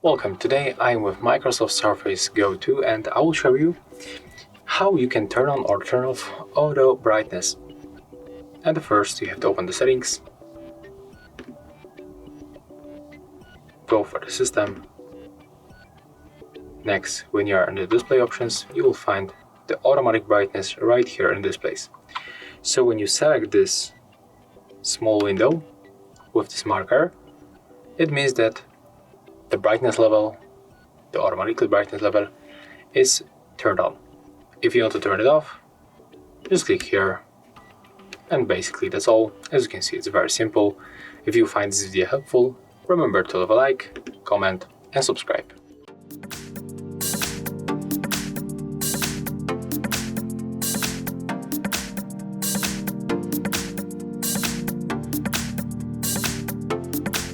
Welcome. Today I'm with Microsoft Surface Go 2 and I will show you how you can turn on or turn off auto brightness. And first you have to open the settings, go for the system. Next, when you are in the display options, you will find the automatic brightness right here in this place. So when you select this small window with this marker, it means that the brightness level, the automatic brightness level, is turned on. If you want to turn it off, just click here, and basically that's all. As you can see, it's very simple. If you find this video helpful, remember to leave a like, comment and subscribe.